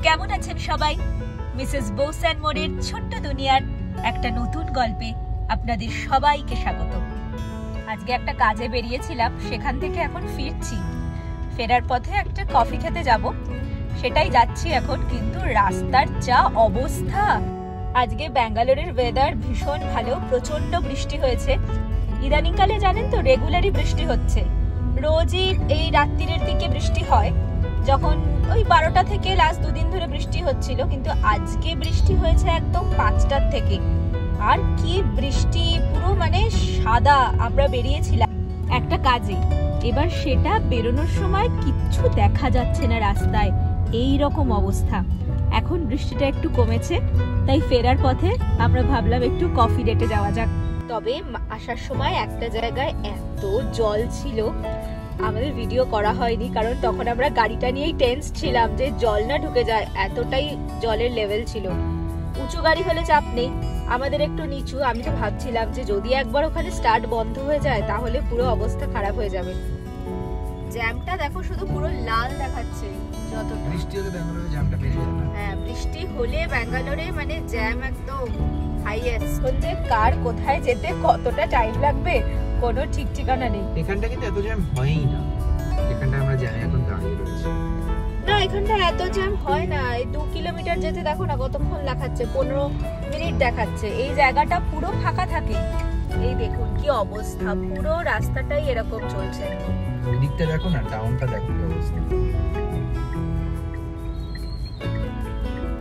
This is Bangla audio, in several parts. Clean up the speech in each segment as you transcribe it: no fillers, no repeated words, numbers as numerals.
কেমন আছেন সবাই? মিসেস বোস এন্ড মোরের ছোট্ট দুনিয়ার একটা নতুন গল্পে আপনাদের সবাইকে স্বাগত। আজকে একটা কাজে বেরিয়েছিলাম, সেখান থেকে এখন ফিরছি। ফেরার পথে একটা কফি খেতে যাব, সেটাই যাচ্ছি এখন। কিন্তু রাস্তার যা অবস্থা! আজকে ব্যাঙ্গালোরের ওয়েদার ভীষণ ভালো, প্রচন্ড বৃষ্টি হয়েছে। ইদানিংকালে জানেন তো রেগুলারই বৃষ্টি হচ্ছে, রোজই এই রাত্রির দিকে বৃষ্টি হয়। যখন ওই 12টা থেকে লাস্ট দুদিন ধরে বৃষ্টি হচ্ছিল, কিন্তু আজকে বৃষ্টি হয়েছে একদম 5টার থেকে। আর কি বৃষ্টি, পুরো মানে সাদা। আমরা বেরিয়েছিলাম একটা কাজে, এবার সেটা বেরোনোর সময় কিচ্ছু দেখা যাচ্ছে না রাস্তায়, এই রকম অবস্থা। এখন বৃষ্টিটা একটু কমেছে, তাই ফেরার পথে আমরা ভাবলাম একটু কফি ডেটে যাওয়া যাক। তবে আসার সময় একটা জায়গায় এত জল ছিল, আমাদের ভিডিও করা হয়নি, কারণ তখন আমরা গাড়িটা নিয়েই টেন্স ছিলাম যে জল না ঢুকে যায়, এতটাই জলের লেভেল ছিল। উঁচু গাড়ি হলে চাপ নেই, আমাদের একটু নিচু। আমি তো ভাবছিলাম যে যদি একবার ওখানে স্টার্ট বন্ধ হয়ে যায় তাহলে পুরো অবস্থা খারাপ হয়ে যাবে। জ্যামটা দেখো, শুধু পুরো লাল দেখাচ্ছে। যতটা বৃষ্টি হলে ব্যাঙ্গালোরে জ্যামটা বেড়ে যায় না? হ্যাঁ, বৃষ্টি হলে ব্যাঙ্গালোরে মানে জ্যাম একদম হাইয়েস্ট। যে কার কোথায় যেতে কতটা টাইম লাগবে কোনো ঠিক ঠিকানা নেই। এখানটা কিন্তু এত জ্যাম হয়ই না, এখানটা আমরা জ্যামে এখন দাঁড়িয়ে রয়েছি। না, এখানটা এত জ্যাম হয় না। এই 2 কিলোমিটার যেতে দেখো না কতক্ষণ দেখাচ্ছে, 15 মিনিট দেখাচ্ছে। এই জায়গাটা পুরো ফাঁকা থাকে। এই দেখুন কি অবস্থা, পুরো রাস্তাটাই এরকম চলছে। ওই দিকটা দেখো না, টাউনটা দেখো কি অবস্থা।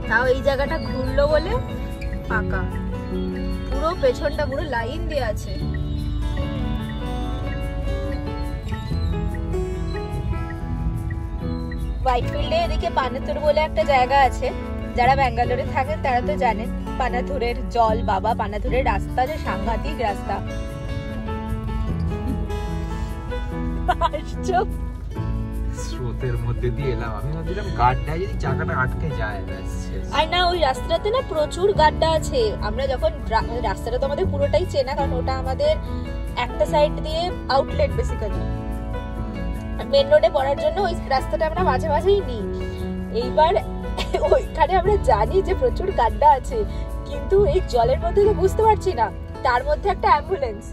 তাও এই জায়গাটা ঘুরলো বলে ফাঁকা, পুরো পেছনটা পুরো লাইন দিয়ে আছে। হোয়াইটফিল্ডে এদিকে পানাথুর বলে একটা জায়গা আছে, যারা ব্যাঙ্গালোরে থাকেন তারা তো জানেন। পানাথুরের জল বাবা, পানাথুরের রাস্তা যে সাংঘাতিক রাস্তা। স্রোতের মধ্যে দিয়ে এলাম, আমি ভাবছিলাম গাড্ডায় যদি চাকাটা আটকে যায় ব্যাস শেষ। আর না, ওই রাস্তাতে না প্রচুর গাড্ডা আছে। আমরা যখন রাস্তাটা তো আমাদের পুরোটাই চেনা, কারণ ওটা আমাদের একটা সাইড দিয়ে আউটলেট বেসিক্যালি। মেন রোডে পড়ার জন্য ওই রাস্তাটা আমরা মাঝে মাঝেই নিই। এইবার ওইখানে আমরা জানি যে প্রচুর গাড্ডা আছে, কিন্তু এই জলের মধ্যে তো বুঝতে পারছি না। তার মধ্যে একটা অ্যাম্বুলেন্স,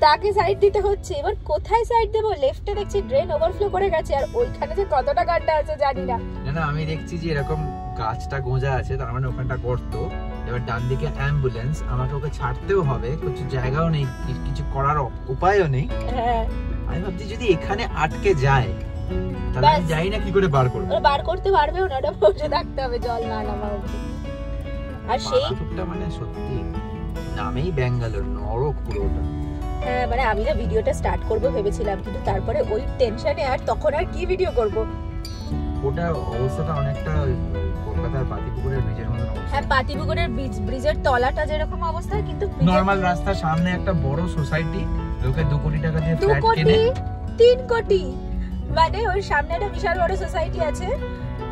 তাকে সাইড দিতে হচ্ছে। এবার কোথায় সাইড দেবো? লেফটে দেখছি ড্রেন ওভারফ্লো করে গেছে, আর ওইখানে যে কতটা গাড্ডা আছে জানি না। না, আমি দেখছি যে এরকম গাছটা গোঁজা আছে, তার মানে ওখানটা গর্ত। এবার ডান দিকে অ্যাম্বুলেন্স, আমাকে ওকে ছাড়তেও হবে, কিছু জায়গাও নেই, কিছু করার উপায়ও নেই। হ্যাঁ, আমি ভাবছি যদি এখানে আটকে যায় তাহলে আমি জানি না কি করে বার করব। বার করতে পারবেও না, ওটা বসে থাকতে হবে জল না নামা অবধি। আর সেই মানে সত্যি নামেই ব্যাঙ্গালোর, নরক পুরোটা। হ্যাঁ, মানে আমি না ভিডিওটা স্টার্ট করব ভেবেছিলাম, কিন্তু তারপরে ওই টেনশনে আর তখন আর কি ভিডিও করব। ওটা অবস্থাটা অনেকটা কলকাতার পাতিপুকুরের ব্রিজের মতো। হ্যাঁ, পাতিপুকুরের ব্রিজের তলাটা যেরকম অবস্থা, কিন্তু নরমাল রাস্তার সামনে একটা বড় সোসাইটি, লোকে 2 কোটি টাকা দিয়ে ফ্ল্যাট কিনে। 3 কোটি, মানে ওর সামনে একটা বিশাল বড় সোসাইটি আছে,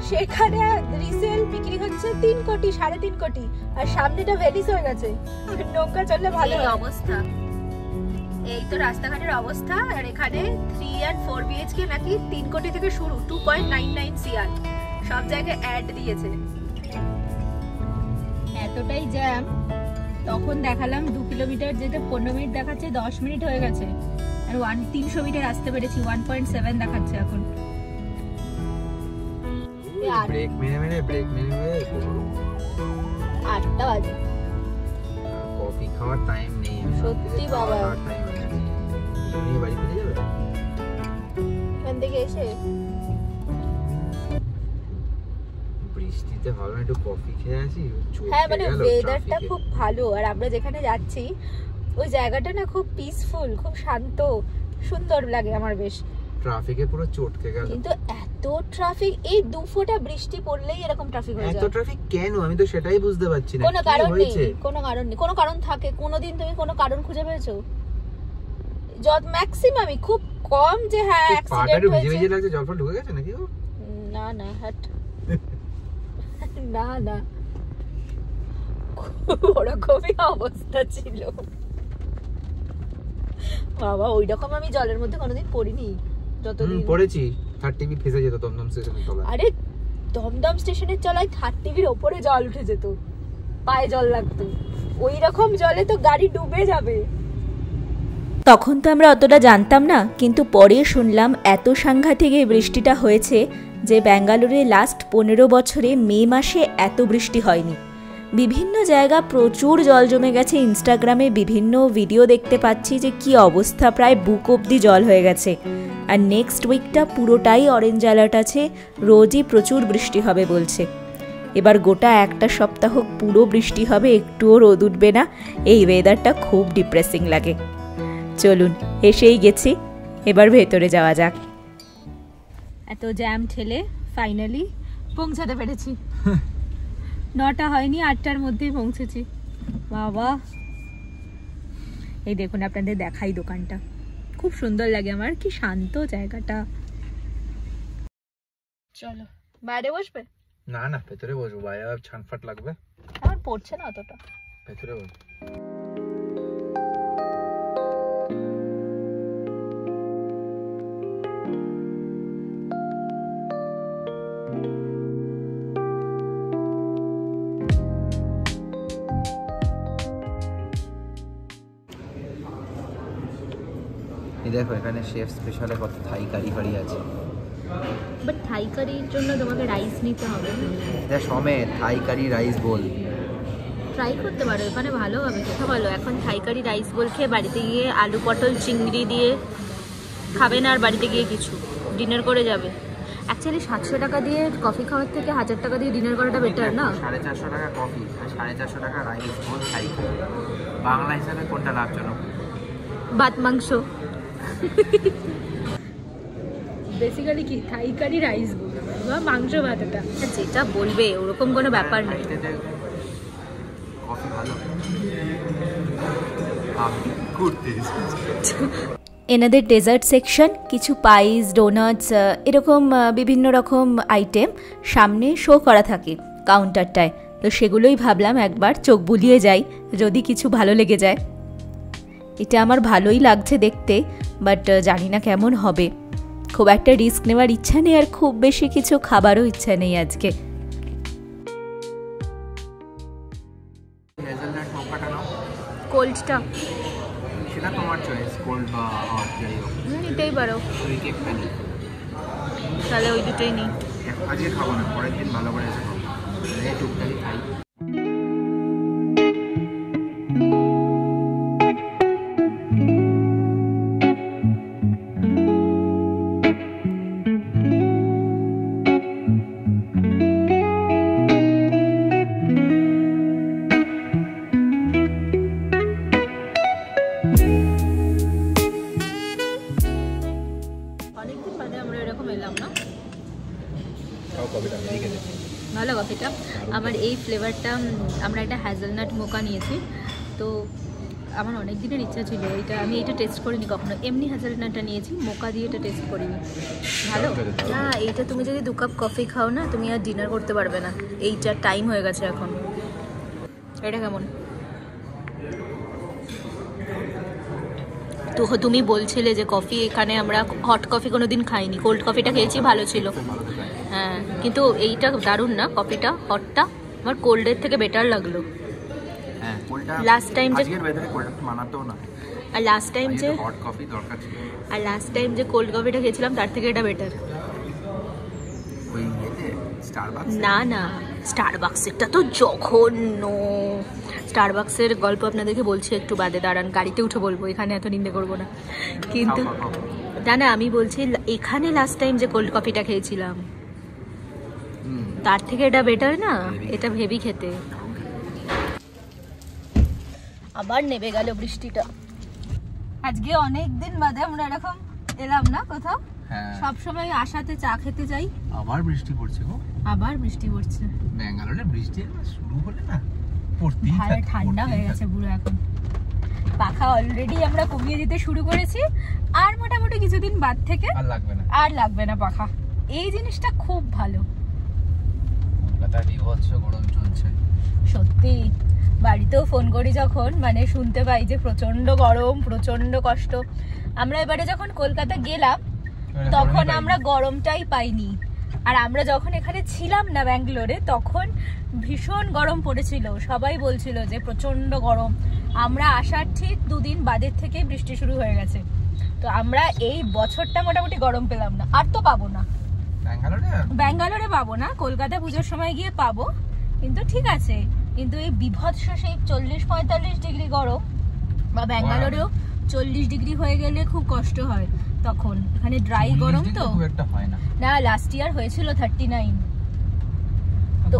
সেখানে রিসেল বিক্রি হচ্ছে 3 কোটি, 3.5 কোটি। আর সামনেটা ভেনিস হয়ে গেছে, নৌকা চললে ভালো অবস্থা। এই তো রাস্তাঘাটের অবস্থা। আর এখানে 3 and 4 BHK নাকি 3 কোটি থেকে শুরু, 2.99 CR। সব জায়গায় অ্যাড দিয়েছে। এতটাই জ্যাম, তখন দেখালাম 2 কিলোমিটার যেতে 15 মিনিট দেখাচ্ছে, 10 মিনিট হয়ে গেছে। আর 300 মিটার আসতে পেরেছি, 1.7 দেখাচ্ছে এখন। ব্রেক মেরে 8টা বাজে, কফি খাওয়ার টাইম নেই। সত্যি বাবা, তুমি বাড়ি ফিরে যাবে এখান থেকে এসে? বৃষ্টিতে ভাবলাম একটু কফি খেয়ে আসি। হ্যাঁ, মানে ওয়েদারটা খুব ভালো, আর আমরা যেখানে যাচ্ছি ওই জায়গাটা না খুব পিসফুল, খুব শান্ত, সুন্দর লাগে আমার বেশ। ট্রাফিকে পুরো চটকে গেল। কিন্তু এত ট্রাফিক, এই 2 ফোঁটা বৃষ্টি পড়লেই এরকম ট্রাফিক হয়ে যায়। এত ট্রাফিক কেন? আমি তো সেটাই বুঝতে পারছি না। কোনো কারণ নেই, কোনো কারণ নেই। কোনো কারণ থাকে? কোনোদিন তুমি কোনো কারণ খুঁজে পেয়েছো? ম্যাক্সিমামই খুব কম যে হ্যাঁ অ্যাক্সিডেন্ট হয়েছে। ভিজে লাগছে, জলফল ঢুকে গেছে নাকি? না না, হাট না না, ওরকমই অবস্থা ছিল বাবা। ওইরকম আমি জলের মধ্যে কোনোদিন পড়িনি, যতদিন পড়েছি। 30 ফেসে যেত দমদম স্টেশনের তলায়। আরে দমদম স্টেশনের তলায় 30 ওপরে জল উঠে যেত, পায়ে জল লাগতো, ওই রকম জলে তো গাড়ি ডুবে যাবে। তখন তো আমরা অতটা জানতাম না, কিন্তু পরে শুনলাম এত সাংঘাতিক এই বৃষ্টিটা হয়েছে যে ব্যাঙ্গালোরে লাস্ট 15 বছরে মে মাসে এত বৃষ্টি হয়নি। বিভিন্ন জায়গা প্রচুর জল জমে গেছে। ইনস্টাগ্রামে বিভিন্ন ভিডিও দেখতে পাচ্ছি যে কি অবস্থা, প্রায় বুক অবধি জল হয়ে গেছে। আর নেক্সট উইকটা পুরোটাই অরেঞ্জ অ্যালার্ট আছে, রোজই প্রচুর বৃষ্টি হবে বলছে। এবার গোটা একটা সপ্তাহ পুরো বৃষ্টি হবে, একটুও রোদ উঠবে না। এই ওয়েদারটা খুব ডিপ্রেসিং লাগে। চলুন, এসেই গেছি, এবার ভেতরে যাওয়া যাক। এত জ্যাম ঠেলে ফাইনালি পৌঁছাতে পেরেছি। 9টা হয়নি, 8টার মধ্যেই পৌঁছেছি। বাবা, এই দেখুন, আপনাদের দেখাই দোকানটা, খুব সুন্দর লাগে আমার, কি শান্ত জায়গাটা। চলো, বাইরে বসবে? না না, ভেতরে বসবো, বাইরে ছানফাট লাগবে। আমার পড়ছে না অতটা, ভেতরে বসবো। দেখো এখানে শেফ স্পেশালে কত থাই কারি ফারি আছে। বাট থাই কারির জন্য তোমাকে রাইস নিতে হবে না? এটা সমেত থাই কারি রাইস বোল ট্রাই করতে পারো, এখানে ভালো হবে, খেতে ভালো। এখন থাই কারি রাইস বোল খেয়ে বাড়িতে গিয়ে আলু পটল চিংড়ি দিয়ে খাবে না, আর বাড়িতে গিয়ে কিছু ডিনার করে যাবে। অ্যাকচুয়ালি 700 টাকা দিয়ে কফি খাওয়ার থেকে 1000 টাকা দিয়ে ডিনার করাটা বেটার না? 450 টাকা কফি আর 450 টাকা রাইস বোল থাই কারি। বাংলা হিসাবে কোনটা লাভজনক? ভাত মাংস বেসিক্যালি কি থাই কারি রাইস বোল বা মাংস ভাতটা, যেটা বলবে ওরকম কোনো ব্যাপার নেই। কফি ভালো, গুড টেস্ট। এনাদের ডেজার্ট সেকশন, কিছু পাইস, ডোনাটস, এরকম বিভিন্ন রকম আইটেম সামনে শো করা থাকে কাউন্টারটায়। তো সেগুলোই ভাবলাম একবার চোখ বুলিয়ে যাই, যদি কিছু ভালো লেগে যায়। এটা আমার ভালোই লাগছে দেখতে, বাট জানি না কেমন হবে। খুব একটা রিস্ক নেওয়ার ইচ্ছা নেই, আর খুব বেশি কিছু খাবারও ইচ্ছা নেই আজকে। হেজেলনাট মোকাটা নাও, কোল্ডটা সেটা তোমার চয়েস, কোল্ড বা হট যাই হোক। নিতেই পারো, ওই কেক খালি, তাহলে ওই দুটোই নিই। আজকে খাবো না, পরের দিন ভালো করে এসে খাবো, এই টুকটাকি খাই। ভালো কফিটা, আমার এই ফ্লেভারটা। আমরা একটা হ্যাজেলনাট মোকা নিয়েছি, তো আমার অনেক দিনের ইচ্ছা ছিল এটা, আমি এটা টেস্ট করিনি কখনো। এমনি হ্যাজেলনাটটা নিয়েছি, মোকা দিয়ে এটা টেস্ট করিনি। ভালো না, এইটা তুমি যদি 2 কাপ কফি খাও না, তুমি আর ডিনার করতে পারবে না। এইটার টাইম হয়ে গেছে এখন। এটা কেমন? তো তুমি বলছিলে যে কফি, এখানে আমরা হট কফি কোনোদিন খাইনি, কোল্ড কফিটা খেয়েছি, ভালো ছিল। হ্যাঁ, কিন্তু এইটা দারুণ না কফিটা, হটটা আমার কোল্ডের থেকে বেটার লাগলো। হ্যাঁ, কোল্ডটা লাস্ট টাইম যে আজকের ওয়েদারে কোল্ডটা মানাতেও না। আর লাস্ট টাইম যে হট কফি দরকার ছিল, আর লাস্ট টাইম যে কোল্ড কফিটা খেয়েছিলাম তার থেকে এটা বেটার। ওই স্টারবাকস না না, স্টারবাকসেরটা তো জঘন্য। স্টারবাকসের গল্প আপনাদেরকে বলছি একটু বাদে, দাঁড়ান, গাড়িতে উঠে বলবো, এখানে এত নিন্দে করবো না। কিন্তু না না, আমি বলছি এখানে লাস্ট টাইম যে কোল্ড কফিটা খেয়েছিলাম তার থেকে এটা বেটার না? এটা হেভি খেতে। আবার নেমে গেল বৃষ্টিটা। আজকে অনেক দিন বাদে আমরা এরকম এলাম না কোথাও। সব সময় আশাতে চা খেতে যাই, আবার বৃষ্টি পড়ছে গো, আবার বৃষ্টি পড়ছে। ব্যাঙ্গালোরে বৃষ্টি শুরু হলে না পড়তেই থাকে। ভালো ঠান্ডা হয়ে গেছে পুরো এখন। পাখা অলরেডি আমরা কমিয়ে দিতে শুরু করেছি, আর মোটামুটি কিছুদিন বাদ থেকে আর লাগবে না পাখা। এই জিনিসটা খুব ভালো। কলকাতায় বিভৎস গরম চলছে সত্যি। বাড়িতেও ফোন করি যখন, মানে শুনতে পাই যে প্রচন্ড গরম, প্রচন্ড কষ্ট। আমরা এবারে যখন কলকাতা গেলাম তখন আমরা গরমটাই পাইনি, আর আমরা যখন এখানে ছিলাম না ব্যাঙ্গালোরে, তখন ভীষণ গরম পড়েছিল, সবাই বলছিল যে প্রচন্ড গরম। আমরা আসার ঠিক 2 দিন বাদের থেকে বৃষ্টি শুরু হয়ে গেছে। তো আমরা এই বছরটা মোটামুটি গরম পেলাম না, আর তো পাবো না ব্যাঙ্গালোরে পাবো না, কলকাতা পুজোর সময় গিয়ে পাবো। কিন্তু ঠিক আছে, কিন্তু এই বিভৎস সেই 40-45 ডিগ্রি গরম, বা ব্যাঙ্গালোরেও 40 ডিগ্রি হয়ে গেলে খুব কষ্ট হয় তখন। এখানে ড্রাই গরম তো না, লাস্ট ইয়ার হয়েছিল 39। তো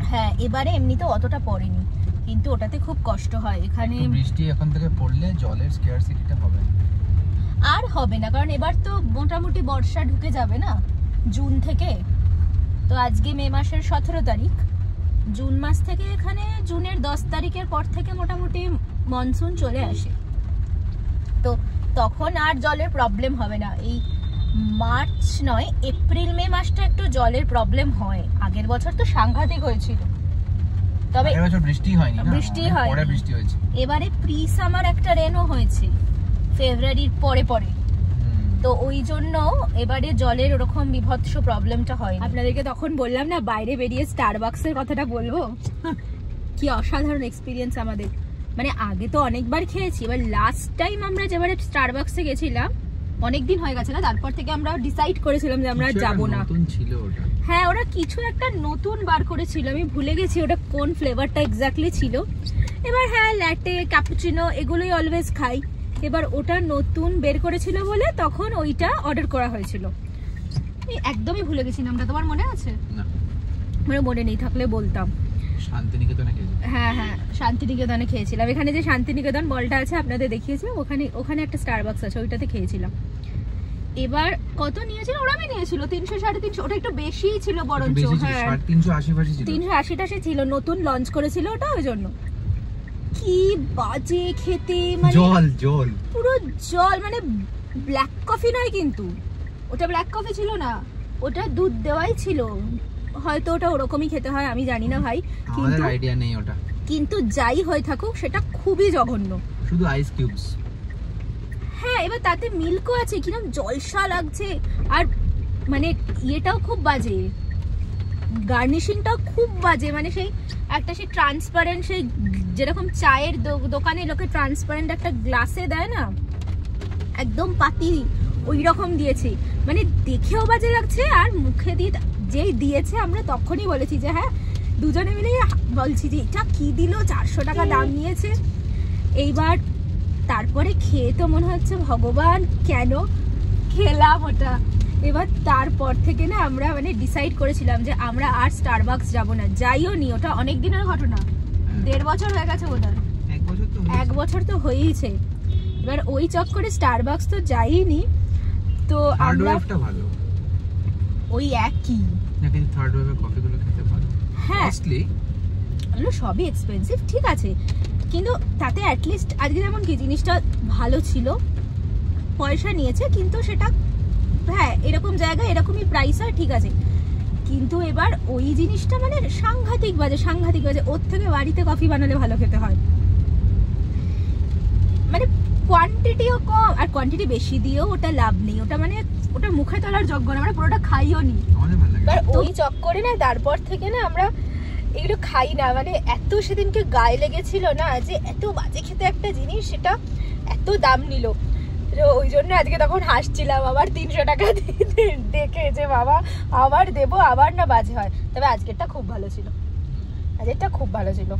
হ্যাঁ, এবারে এমনিতে অতটা পড়েনি, কিন্তু ওটাতে খুব কষ্ট হয়। এখানে বৃষ্টি এখন থেকে পড়লে জলের স্কারসিটিটা হবে আর হবে না, কারণ এবার তো মোটামুটি বর্ষা ঢুকে যাবে না জুন থেকে। তো আজকে মে মাসের 17 তারিখ, জুন মাস থেকে এখানে জুনের 10 তারিখের পর থেকে মোটামুটি মনসুন চলে আসে। তো তখন আর জলের প্রবলেম হবে না। এই মার্চ নয়, এপ্রিল মে মাসটা একটু জলের প্রবলেম হয়। আগের বছর তো সাংঘাতিক হয়েছিল, তবে বৃষ্টি হয়নি, বৃষ্টি হয় পরে বৃষ্টি হয়েছে। এবারে প্রি সামার একটা রেনও হয়েছে ফেব্রুয়ারির পরে পরে, তো ওই জন্য এবারে জলের ওরকম বিভৎস প্রবলেমটা হয়। আপনাদেরকে তখন বললাম না বাইরে বেরিয়ে স্টারবাক্সের কথাটা বলবো, কি অসাধারণ এক্সপিরিয়েন্স আমাদের। মানে আগে তো অনেকবার খেয়েছি, এবার লাস্ট টাইম আমরা যেবারে স্টারবাক্সে গেছিলাম অনেকদিন হয়ে গেছে না, তারপর থেকে আমরা ডিসাইড করেছিলাম যে আমরা যাবো না। হ্যাঁ, ওরা কিছু একটা নতুন বার করেছিল, আমি ভুলে গেছি ওটা কোন ফ্লেভারটা এক্স্যাক্টলি ছিল। এবার হ্যাঁ, ল্যাটে ক্যাপুচিনো এগুলোই অলওয়েজ খাই, এবার ওটা নতুন বের করেছিল বলে তখন ওইটা অর্ডার করা হয়েছিল। আমি একদমই ভুলে গেছি নামটা, তোমার মনে আছে? না, মানে মনে নেই, থাকলে বলতাম। শান্তিনিকেতনে খেয়েছিলাম। হ্যাঁ হ্যাঁ, শান্তিনিকেতনে খেয়েছিলাম। এখানে যে শান্তিনিকেতন মলটা আছে আপনাদের দেখিয়েছিলাম, ওখানে একটা স্টারবাক্স আছে, ওইটাতে খেয়েছিলাম। এবার কত নিয়েছিল? ওরা নিয়েছিল 300-350, ওটা একটু বেশিই ছিল বরঞ্চ। হ্যাঁ, 380 ছিল, নতুন লঞ্চ করেছিল ওটা, ওই জন্য। কি বাজে খেতে, মানে জল পুরো জল, মানে ব্ল্যাক কফি নয়, কিন্তু ওটা ব্ল্যাক কফি ছিল না, ওটা দুধ দেওয়াই ছিল। হয়তো ওটা ওরকমই খেতে হয়, আমি জানি না ভাই, কিন্তু আইডিয়া নেই ওটা। কিন্তু যাই হয়ে থাকুক সেটা খুবই জঘন্য, শুধু আইস কিউবস। হ্যাঁ, এবার তাতে মিল্কও আছে, কিরকম জলসা লাগছে। আর মানে ইয়েটাও খুব বাজে, গার্নিশিংটাও খুব বাজে। মানে সেই একটা সেই ট্রান্সপারেন্ট, সেই যেরকম চায়ের দোকানে লোকে ট্রান্সপারেন্ট একটা গ্লাসে দেয় না, একদম পাতি ওই রকম দিয়েছে। মানে দেখেও বাজে লাগছে, আর মুখে দিয়ে যেই দিয়েছে আমরা তখনই বলেছি যে হ্যাঁ, দুজনে মিলে বলছি যে এটা কি দিল, 400 টাকা দাম নিয়েছে। এইবার তারপরে খেয়ে তো মনে হচ্ছে ভগবান কেন খেলাম ওটা। এবার তারপর থেকে না আমরা মানে ডিসাইড করেছিলাম যে আমরা আর স্টারবাক্স যাব না, যাইও নি। ওটা অনেক দিনের ঘটনা, 1.5 বছর হয়ে গেছে বোধহয়, 1 বছর তো হয়েইছে। এবার ওই চক্করে স্টারবাক্স তো যাইনি। তো আমরা ওই একই না, কিন্তু থার্ড ওয়েভের কফিগুলো খেতে ভালো। হ্যাঁ, এগুলো সবই এক্সপেন্সিভ, ঠিক আছে, কিন্তু তাতে অ্যাটলিস্ট আজকে যেমন কি জিনিসটা ভালো ছিল, পয়সা নিয়েছে, কিন্তু সেটা হ্যাঁ এরকম জায়গায় এরকমই প্রাইস হয়, ঠিক আছে। কিন্তু এবার ওই জিনিসটা মানে সাংঘাতিক বাজে। ওর থেকে বাড়িতে কফি বানালে ভালো খেতে হয়, মানে কোয়ান্টিটিও কম, আর কোয়ান্টিটি বেশি দিয়েও ওটা লাভ নেই। ওটা মানে ওটা মুখে তোলার যোগ্য না, আমরা পুরোটা খাইও নি। ওই চক্করে না তারপর থেকে না আমরা এগুলো খাই না। মানে এত সেদিনকে গায়ে লেগেছিল না যে এত বাজে খেতে একটা জিনিস, সেটা এত দাম নিল। ওই জন্য আজকে তখন হাসছিলাম আবার 300 টাকা দেখে, যে বাবা আবার দেবো, আবার না বাজে হয়। তবে আজকেরটা খুব ভালো ছিল, আজকেরটা খুব ভালো ছিল।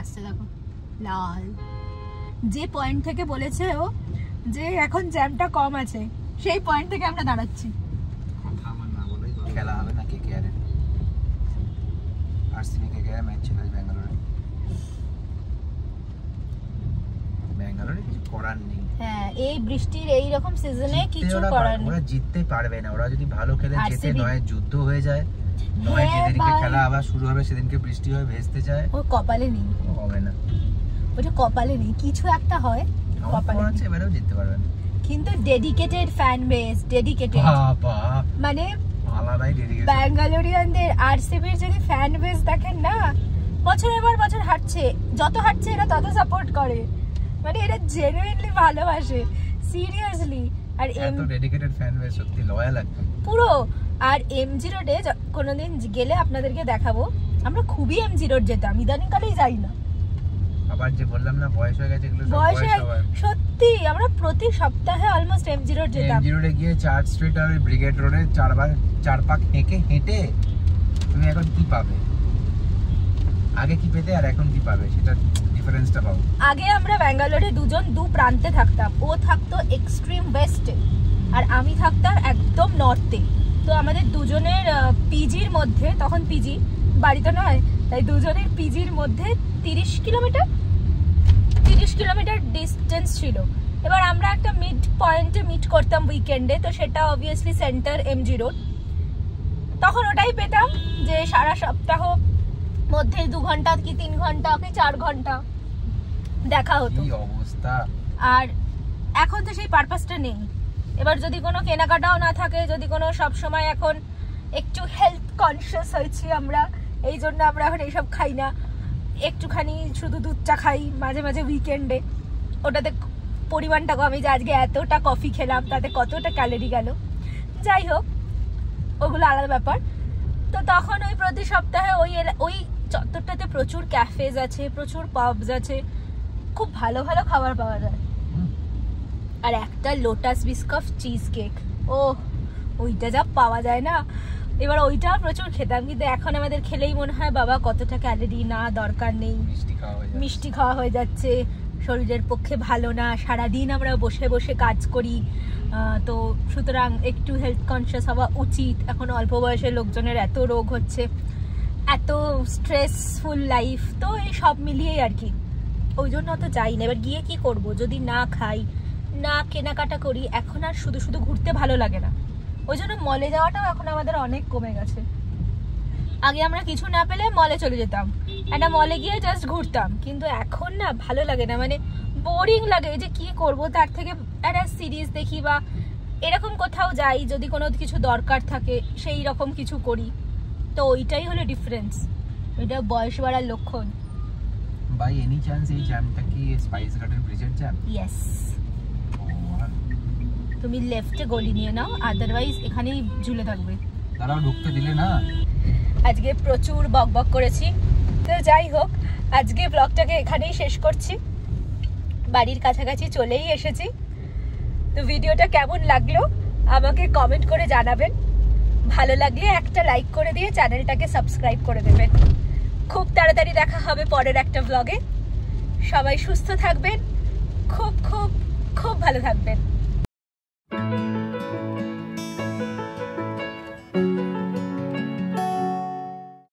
আসছে দেখো লাল, যে পয়েন্ট থেকে বলেছে ও যে এখন জ্যামটা কম আছে, সেই পয়েন্ট থেকে আমরা দাঁড়াচ্ছি। কথা আমার না বলেই খেলা হবে না কেকেআর এর, আরসিবি কেকেআর ম্যাচ ছিল ব্যাঙ্গালোরে কিছু করার নেই। হ্যাঁ, এই বৃষ্টির এই রকম সিজনে কিছু করার নেই, ওরা জিততে পারবে না। ওরা যদি ভালো খেলে জেতে, নয় যুদ্ধ হয়ে যায়, নয় যেদিনকে খেলা আবার শুরু হবে সেদিনকে বৃষ্টি হয়, ভেস্তে যায়। ও কপালে নেই, হবে না, ওটা কপালে নেই, কিছু একটা হয় কপালে আছে, এবারেও জিততে পারবে না। কিন্তু ডেডিকেটেড ফ্যান বেস, ডেডিকেটেড বাবা মানে আলাদাই ডেডিকেটেড। ব্যাঙ্গালোরিয়ানদের আরসিবির যদি ফ্যান বেস দেখেন না, বছরের পর বছর হাঁটছে, যত হাঁটছে এরা তত সাপোর্ট করে, মানে এরা জেনুইনলি ভালোবাসে, সিরিয়াসলি। আর এত ডেডিকেটেড ফ্যান বেস, সত্যি লয়াল একদম পুরো। আর এমজি রোডে কোনোদিন গেলে আপনাদেরকে দেখাবো, আমরা খুবই এমজি রোড যেতাম, ইদানিং কালেই যাই না। আবার যে বললাম না বয়স হয়ে গেছে, এগুলো সব বয়স বয়স হবে। সত্যি আমরা প্রতি সপ্তাহে অলমোস্ট এমজি রোড যেতাম। এমজি রোডে গিয়ে চার্চ স্ট্রিট আর ব্রিগেড রোডে চার পাক হেঁটে তুমি এখন কি পাবে, আগে কি পেতে আর এখন কি পাবে, সেটা ডিফারেন্সটা পাবো। আগে আমরা ব্যাঙ্গালোরে দুজন দু প্রান্তে থাকতাম, ও থাকতো এক্সট্রিম ওয়েস্টে আর আমি থাকতাম একদম নর্থে। তো আমাদের দুজনের পিজির মধ্যে, তখন পিজি বাড়িতে নয়, তাই দুজনের পিজির মধ্যে 30 কিলোমিটার ডিস্টেন্স ছিল। এবার আমরা একটা মিড পয়েন্টে মিট করতাম উইকেন্ডে, তো সেটা অবভিয়াসলি সেন্টার এমজি রোড। তখন ওটাই পেতাম যে সারা সপ্তাহ মধ্যে 2 ঘন্টা কি 3 ঘন্টা কি 4 ঘন্টা দেখা হতো। কি অবস্থা! আর এখন তো সেই পারপাসটা নেই। এবার যদি কোনো কেনাকাটাও না থাকে, যদি কোনো সব সময় এখন একটু হেলথ কনসিয়াস হয়েছি আমরা, এই জন্য আমরা এখন এইসব খাই না, একটুখানি শুধু দুধ চা খাই মাঝে মাঝে উইকেন্ডে, ওটাতে পরিমাণটা কমে, যে আজকে এতটা কফি খেলাম তাতে কতটা ক্যালোরি গেল, যাই হোক ওগুলো আলাদা ব্যাপার। তো তখন ওই প্রতি সপ্তাহে ওই চত্বরটাতে প্রচুর ক্যাফেজ আছে, প্রচুর পাবস আছে, খুব ভালো ভালো খাবার পাওয়া যায়। আর একটা লোটাস বিস্কফ চিজ কেক, ও ওইটা যা পাওয়া যায় না, এবার ওইটা প্রচুর খেতাম। কিন্তু এখন আমাদের খেলেই মনে হয় বাবা কতটা ক্যালোরি, না দরকার নেই, মিষ্টি খাওয়া হয়ে যাচ্ছে, শরীরের পক্ষে ভালো না, সারাদিন আমরা বসে বসে কাজ করি, তো সুতরাং একটু হেলথ কনসিয়াস হওয়া উচিত। এখন অল্প বয়সের লোকজনের এত রোগ হচ্ছে, এত স্ট্রেসফুল লাইফ, তো এই সব মিলিয়েই আর কি ওই জন্য অত যাই না। এবার গিয়ে কি করব, যদি না খাই না কেনাকাটা করি, এখন আর শুধু শুধু ঘুরতে ভালো লাগে না, ওই জন্য মলে যাওয়াটাও এখন আমাদের অনেক কমে গেছে। আগে আমরা কিছু না পেলে মলে চলে যেতাম, একটা মলে গিয়ে জাস্ট ঘুরতাম, কিন্তু এখন না ভালো লাগে না, মানে বোরিং লাগে, যে কি করব, তার থেকে একটা সিরিজ দেখি বা এরকম কোথাও যাই, যদি কোনো কিছু দরকার থাকে সেই রকম কিছু করি। তো ওইটাই হলো ডিফারেন্স, ওইটা বয়স বাড়ার লক্ষণ। বাই এনি চান্স এই জ্যামটা কি স্পাইস গার্ডেন ব্রিজের জ্যাম? ইয়েস, তুমি লেফটে গলি নিয়ে নাও, আদারওয়াইজ এখানেই ঝুলে থাকবে। তারাও ঢুকতে দিলে না। আজকে প্রচুর বকবক করেছি, তো যাই হোক আজকে ব্লগটাকে এখানেই শেষ করছি, বাড়ির কাছাকাছি চলেই এসেছি। তো ভিডিওটা কেমন লাগলো আমাকে কমেন্ট করে জানাবেন, ভালো লাগলে একটা লাইক করে দিয়ে চ্যানেলটাকে সাবস্ক্রাইব করে দেবেন। খুব তাড়াতাড়ি দেখা হবে পরের একটা ব্লগে। সবাই সুস্থ থাকবেন, খুব খুব খুব ভালো থাকবেন।